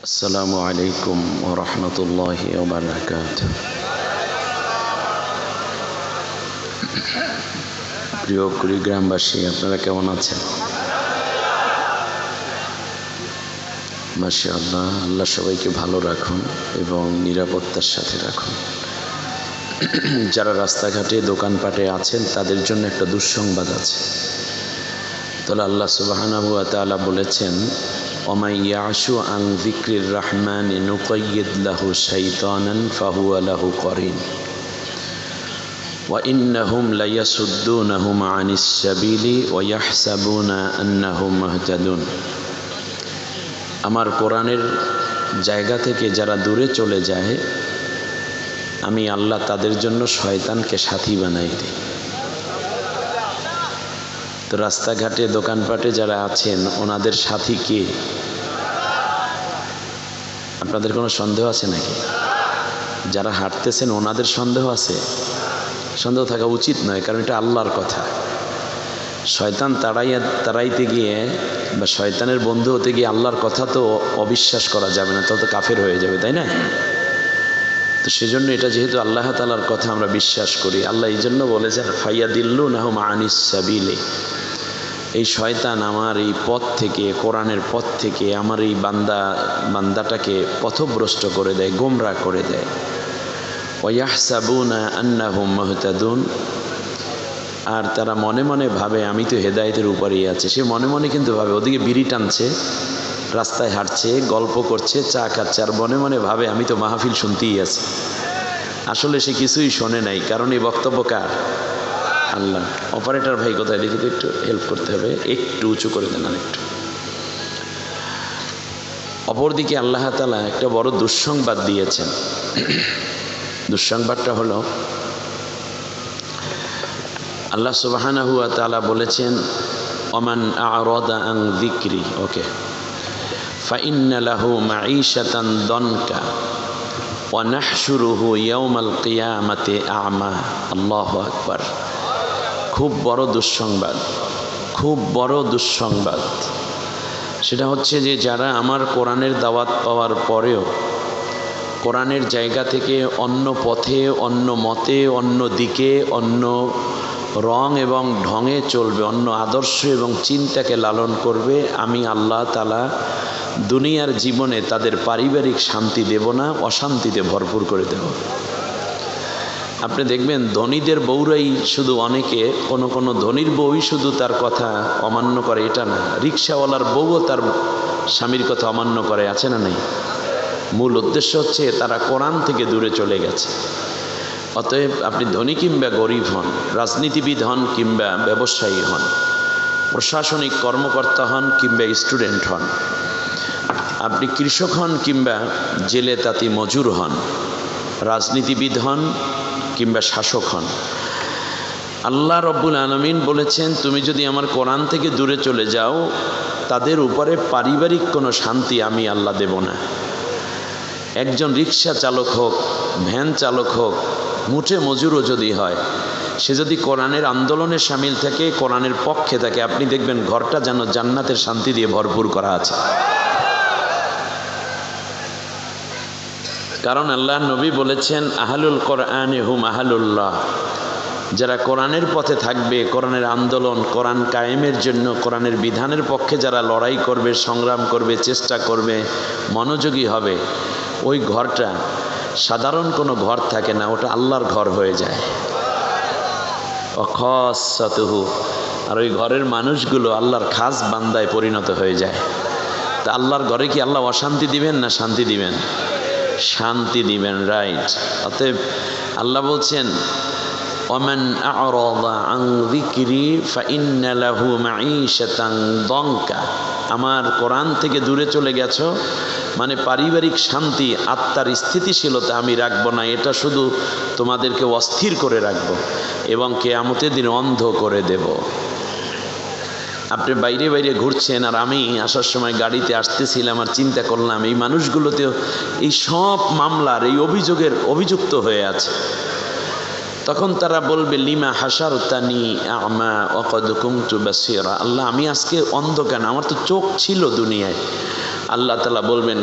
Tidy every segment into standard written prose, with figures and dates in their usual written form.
আসসালামু আলাইকুম ওয়া রাহমাতুল্লাহি ওয়া বারাকাতুহু। প্রিয় কুড়িগ্রামবাসী, আপনারা কেমন আছেন? মাশাআল্লাহ, আল্লাহ সবাইকে ভালো রাখুন এবং নিরাপত্তার সাথে রাখুন। যারা রাস্তাঘাটে দোকানপাটে আছেন তাদের জন্য একটা দুঃসংবাদ আছে। তাহলে আল্লাহ সুবহানাহু ওয়া তাআলা বলেছেন, ওমাই ইয়াশু আন যিকরির রাহমানি নুকাইয়িদ লাহু শাইতানান ফাহুয়া লাহু করিন ওয়া ইন্নাহুম লায়াসুদ্দুনাহুম আনিস সাবিলি ওয়া ইয়াহসাবুনা আন্নাহুম মুহতাদুন। আমার কোরআনের জায়গা থেকে যারা দূরে চলে যায়, আমি আল্লাহ তাদের জন্য শয়তানকে সাথী বানাই দিই। তো রাস্তাঘাটে দোকানপাটে যারা আছেন ওনাদের সাথী কে? আপনাদের কোনো সন্দেহ আছে নাকি? যারা হাঁটতেছেন ওনাদের সন্দেহ আছে? সন্দেহ থাকা উচিত নয়, কারণ এটা আল্লাহর কথা। শয়তান তাড়াইতে গিয়ে বা শয়তানের বন্ধু হতে গিয়ে আল্লাহর কথা তো অবিশ্বাস করা যাবে না, তত কাফের হয়ে যাবে, তাই না? তো সেজন্য এটা যেহেতু আল্লাহ তাআলার কথা আমরা বিশ্বাস করি, আল্লাহ এই জন্য বলেছেন ফায়াদিল্লুনাহুম আনিস সাবিলি। এই শয়তান আমার এই পথ থেকে, কোরআনের পথ থেকে আমার এই বান্দাটাকে পথভ্রষ্ট করে দেয়, গোমরাহ করে দেয়। ওয়া ইয়াহসাবুনা আন্নাহুম মুহতাদুন। আর তারা মনে মনে ভাবে আমি তো হেদায়েতের উপরেই আছি। সে মনে মনে কিন্তু ভাবে, ওদিকে বিড়ি টানছে, রাস্তায় হাঁটছে, গল্প করছে, চা খাচ্ছে, আর মনে মনে ভাবে আমি তো মাহফিল শুনতেই আছি। আসলে সে কিছুই শোনে নাই, কারণ এই বক্তব্য কার? আল্লাহ। অপারেটর ভাই কোথায়, দেখি তো, একটু হেল্প করতে হবে, একটু উঁচু করে দেন আর একটু। অপরদিকে আল্লাহ তাআলা একটা বড় দুঃসংবাদ দিয়েছেন। দুঃসংবাদটা হলো, আল্লাহ সুবহানাহু ওয়া তাআলা বলেছেন ওমান আ'রাদা আন যিকরি, ওকে, ফাইন্না লাহু মাঈশাতান দনকা ওয়া নাহশুরুহু ইয়াওমাল কিয়ামাতি আ'মা। আল্লাহু আকবার। খুব বড় দুঃসংবাদ, খুব বড় দুঃসংবাদ। সেটা হচ্ছে যে যারা আমার কোরআনের দাওয়াত পাওয়ার পরেও কোরআনের জায়গা থেকে অন্য পথে, অন্য মতে, অন্য দিকে, অন্য রং এবং ঢঙে চলবে, অন্য আদর্শ এবং চিন্তাকে লালন করবে, আমি আল্লাহ তাআলা দুনিয়ার জীবনে তাদের পারিবারিক শান্তি দেব না, অশান্তিতে ভরপুর করে দেব। আপনি দেখবেন ধনীদের বউরাই শুধু, অনেকে কোনো ধনীর বউই শুধু তার কথা অমান্য করে এটা না, রিক্সাওয়ালার বউও তার স্বামীর কথা অমান্য করে, আছে না নেই? মূল উদ্দেশ্য হচ্ছে তারা কোরআন থেকে দূরে চলে গেছে। অতএব আপনি ধনী কিংবা গরিব হন, রাজনীতিবিদ হন কিংবা ব্যবসায়ী হন, প্রশাসনিক কর্মকর্তা হন কিংবা স্টুডেন্ট হন, আপনি কৃষক হন কিংবা জেলে তাঁতি মজুর হন, রাজনীতিবিদ হন কিংবা শাসক হন, আল্লাহ রব্বুল আলামিন বলেছেন তুমি যদি আমার কোরআন থেকে দূরে চলে যাও, তাদের উপরে পারিবারিক কোনো শান্তি আমি আল্লাহ দেব না। একজন রিক্সা চালক হোক, ভ্যান চালক হোক, মুঠে মজুরও যদি হয়, সে যদি কোরআনের আন্দোলনে শামিল থাকে, কোরআনের পক্ষে থাকে, আপনি দেখবেন ঘরটা যেন জান্নাতের শান্তি দিয়ে ভরপুর করা আছে। কারণ আল্লাহ নবী বলেছেন আহলুল কোরআনে হুম আহলুল্লাহ। যারা কোরআনের পথে থাকবে, কোরআনের আন্দোলন, কোরআন কায়েমের জন্য, কোরআনের বিধানের পক্ষে যারা লড়াই করবে, সংগ্রাম করবে, চেষ্টা করবে, মনোযোগী হবে, ওই ঘরটা সাধারণ কোনো ঘর থাকে না, ওটা আল্লাহর ঘর হয়ে যায়। অখাসাতুহু। আর ওই ঘরের মানুষগুলো আল্লাহর খাস বান্দায় পরিণত হয়ে যায়। তা আল্লাহর ঘরে কি আল্লাহ অশান্তি দিবেন না শান্তি দিবেন? শান্তি দিবেন, রাইট। অতএব আল্লাহ বলছেন ওমান আ'রাদা আন যিকরি ফাইন্না লাহু মাঈশাতান দনকা। আমার কোরআন থেকে দূরে চলে গেছো মানে পারিবারিক শান্তি, আত্মার স্থিতিশীলতা আমি রাখবো না, এটা শুধু তোমাদেরকে অস্থির করে রাখবো এবং কিয়ামতের দিন অন্ধ করে দেব। আপনি বাইরে বাইরে ঘুরছেন, আর আমি আসার সময় গাড়িতে আসতেছিলাম, আর চিন্তা করলাম এই মানুষগুলোতেও এই সব মামলার এই অভিযোগের অভিযুক্ত হয়ে আছে। তখন তারা বলবে লিমা হাসারতানি আমা ওয়া ক্বাদ কুনতু বাসীরা। আল্লাহ, আমি আজকে অন্ধ কেন? আমার তো চোখ ছিল দুনিয়ায়, আল্লাহ তাআলা বলবেন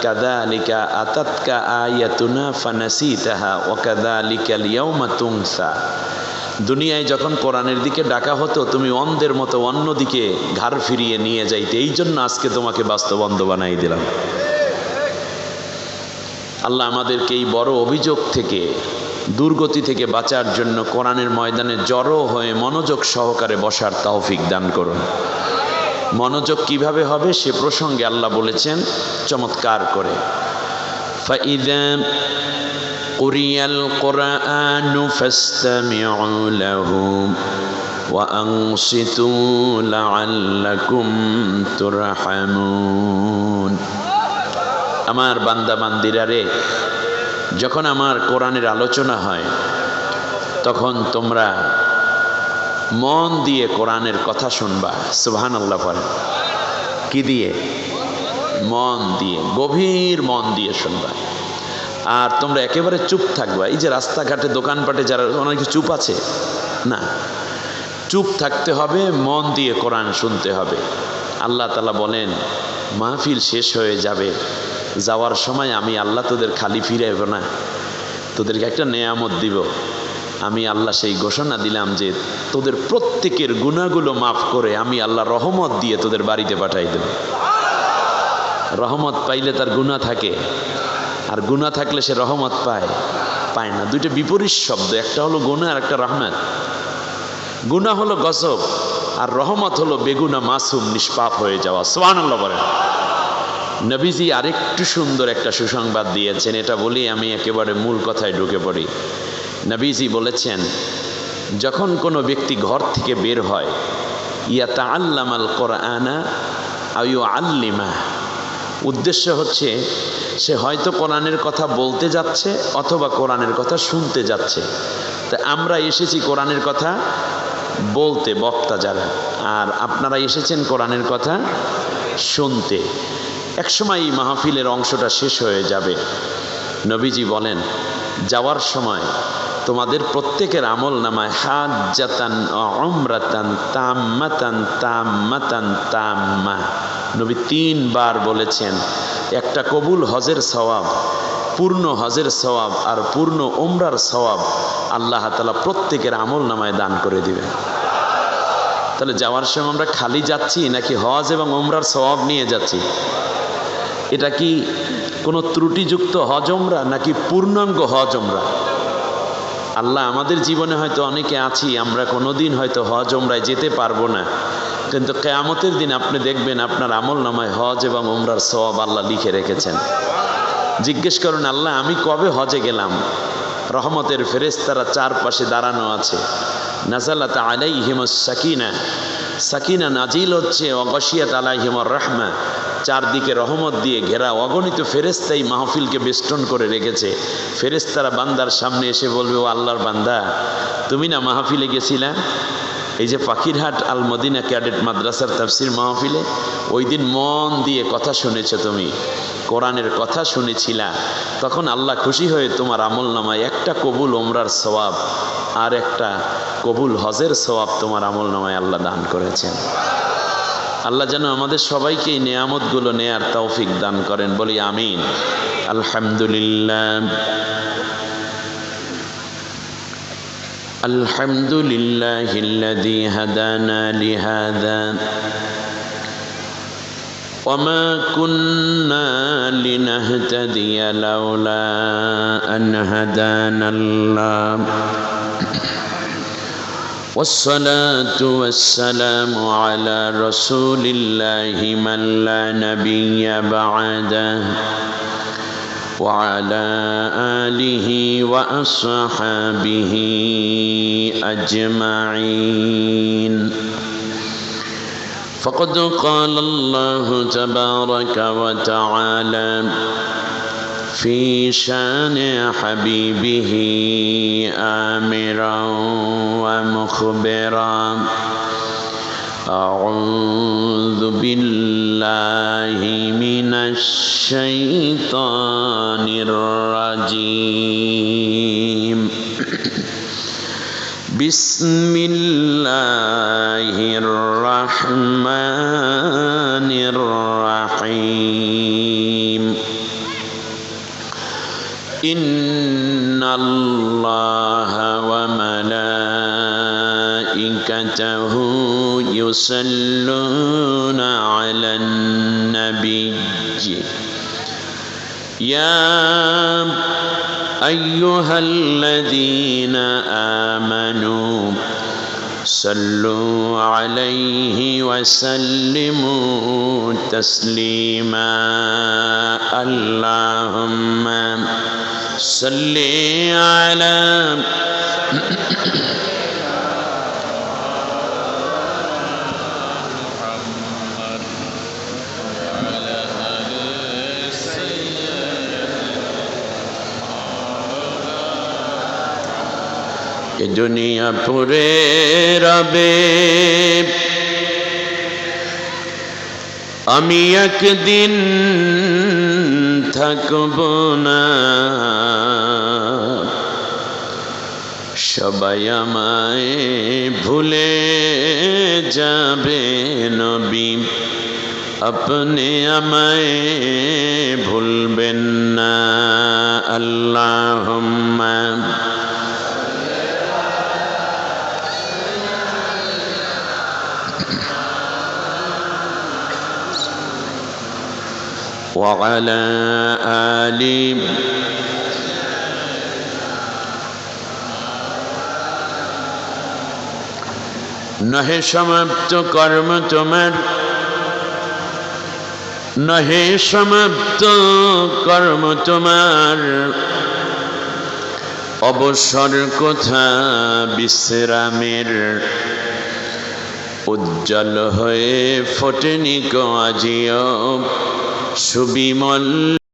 কাযালিকা আতাতকা আয়াতুনা ফানাসিতাহা ওয়া কাযালিকাল ইয়াউমা তুনসা। দুনিয়ায় যখন কোরআনের দিকে ডাকা হতো তুমি অন্ধের মতো অন্যদিকে ঘাড় ফিরিয়ে নিয়ে যাইতে, এই জন্য আজকে তোমাকে বাস্তবন্ধ বানাই দিলাম। আল্লাহ আমাদেরকে এই বড় অভিযোগ থেকে, দুর্গতি থেকে বাঁচার জন্য কোরআনের ময়দানে জড়ো হয়ে মনোযোগ সহকারে বসার তৌফিক দান করুন। মনোযোগ কিভাবে হবে সে প্রসঙ্গে আল্লাহ বলেছেন চমৎকার করে, ফাইযা কুরিয়াল কুরআনু ফাসতামিউ লাহু ওয়া আনসিতু লাআল্লাকুম তুরহামুন। আমার বান্দা বান্দিরা রে, যখন আমার কোরআনের আলোচনা হয় তখন তোমরা মন দিয়ে কোরআনের কথা শুনবা। সুবহানাল্লাহ পড়েন। কি দিয়ে? মন দিয়ে, গভীর মন দিয়ে শুনবা। আর তোমরা একেবারে চুপ থাকবা। এই যে রাস্তাঘাটে দোকানপাটে যারা অনেকে চুপ আছে না, চুপ থাকতে হবে, মন দিয়ে কোরআন শুনতে হবে। আল্লাহ তাআলা বলেন মাহফিল শেষ হয়ে যাবে, যাওয়ার সময় আমি আল্লাহ তোদের খালি ফিরাইব না, তোদেরকে একটা নেয়ামত দিব। আমি আল্লাহ সেই ঘোষণা দিলাম যে তোদের প্রত্যেকের গুনাহগুলো মাফ করে আমি আল্লাহ রহমত দিয়ে তোদের বাড়িতে পাঠাই দেব। রহমত পাইলে তার গুনাহ থাকে, আর গুনাহ থাকলে সে রহমত পায় না। দুইটা বিপরীত শব্দ, একটা হলো গুনাহ আর একটা রহমত। গুনাহ হলো গজব, আর রহমত হলো বেগুনাহ মাসুম নিষ্পাপ হয়ে যাওয়া। সুবহানাল্লাহ বলেন। নবীজি আরেকটু সুন্দর একটা সুসংবাদ দিয়েছেন, এটা বলি আমি একেবারে মূল কথায় ঢুকে পড়ি। নবীজি বলেছেন যখন কোনো ব্যক্তি ঘর থেকে বের হয়, ইয়াতাআল্লামাল কোরআনা আও ইউআল্লিমা, উদ্দেশ্য হচ্ছে সে হয়তো কোরআনের কথা বলতে যাচ্ছে অথবা কোরআনের কথা শুনতে যাচ্ছে। তা আমরা এসেছি কোরআনের কথা বলতে, বক্তা যারা, আর আপনারা এসেছেন কোরআনের কথা শুনতে। একসময় এই মাহফিলের অংশটা শেষ হয়ে যাবে। নবীজি বলেন যাওয়ার সময় তোমাদের প্রত্যেকের আমল নামায় হাজ্জাতান উমরাতান তাম্মাতান তাম্মাতান তাম্মা, নবী 3 বার বলেছেন, একটা কবুল হজের সওয়াব, পূর্ণ হজের সওয়াব আর পূর্ণ উমরার সওয়াব আল্লাহ তাআলা প্রত্যেকের আমল নামায় দান করে দিবেন। তাহলে যাওয়ার সময় আমরা খালি যাচ্ছি নাকি হজ এবং উমরার সওয়াব নিয়ে যাচ্ছি? এটা কি কোনো ত্রুটিযুক্ত হজ উমরা নাকি পূর্ণাঙ্গ হজ উমরা? আল্লাহ আমাদের জীবনে হয়তো অনেকে আছি আমরা কোনোদিন হয়তো হজ উমরায় যেতে পারবো না, কিন্তু কিয়ামতের দিন আপনি দেখবেন আপনার আমল নামায় হজ এবং উমরার সওয়াব আল্লাহ লিখে রেখেছেন। জিজ্ঞেস করুন আল্লাহ আমি কবে হজে গেলাম? রহমতের ফেরেশতারা চারপাশে দাঁড়ানো আছে। নাজালাত আলাইহিমুস সাকিনা, সাকিনা নাজিল হচ্ছে, ওয়াগশিয়াত আলাইহিমুর রাহমা, চারদিকে রহমত দিয়ে ঘেরা অগণিত ফেরেশতাই মাহফিলকে বেষ্টন করে রেখেছে। ফেরেশতারা বান্দার সামনে এসে বলবে, ও আল্লাহর বান্দা তুমি না মাহফিলে গেছিলা এই যে পাখিরহাট আল মদিনা ক্যাডেট মাদ্রাসার তাফসির মাহফিলে, ওই দিন মন দিয়ে কথা শুনেছ, তুমি কোরআনের কথা শুনেছিলা, তখন আল্লাহ খুশি হয়ে তোমার আমল নামায় একটা কবুল উমরার সওয়াব আর একটা কবুল হজের সওয়াব তোমার আমল নামায় আল্লাহ দান করেছেন। আল্লাহ যেন আমাদের সবাইকে এই নেয়ামতগুলো নেয়ার তৌফিক দান করেন, বলি আমিন। আলহামদুলিল্লাহ, আলহামদুলিল্লাহিল্লাযী হাদানা লিহাযা ওয়ামা কুন্না লিনাহতাদিয়া লাউলা আন হাদানাল্লাহ। والصلاة والسلام على رسول الله من لا نبي بعده وعلى آله وأصحابه أجمعين. فقد قال الله تبارك وتعالى في شان حبيبه آمرا ومخبرا: أعوذ بالله من الشيطان الرجيم. بسم الله الرحمن الرحيم. ইন্নাল্লাহা ওয়া মালাইকাতাহু ইউসাল্লুনা আলান নাবিয়্যি ইয়া আইয়ুহাল্লাযীনা আমানু صلوا عليه وسلموا تسليما اللهم صل على দুনিয়া পুরে রবে আমি একদিন থাকব না সবাই আমায় ভুলে যাবে নবী আপনি আমায় ভুলবেন না আল্লাহুম্মা وعلى آل নহে সমাপ্ত কর্ম তোমার নহে সমাপ্ত কর্ম তোমার অবসর কোথা বিশ্রামের উজ্জ্বল হয়ে ফোটেনি গো আজিও সুবিমল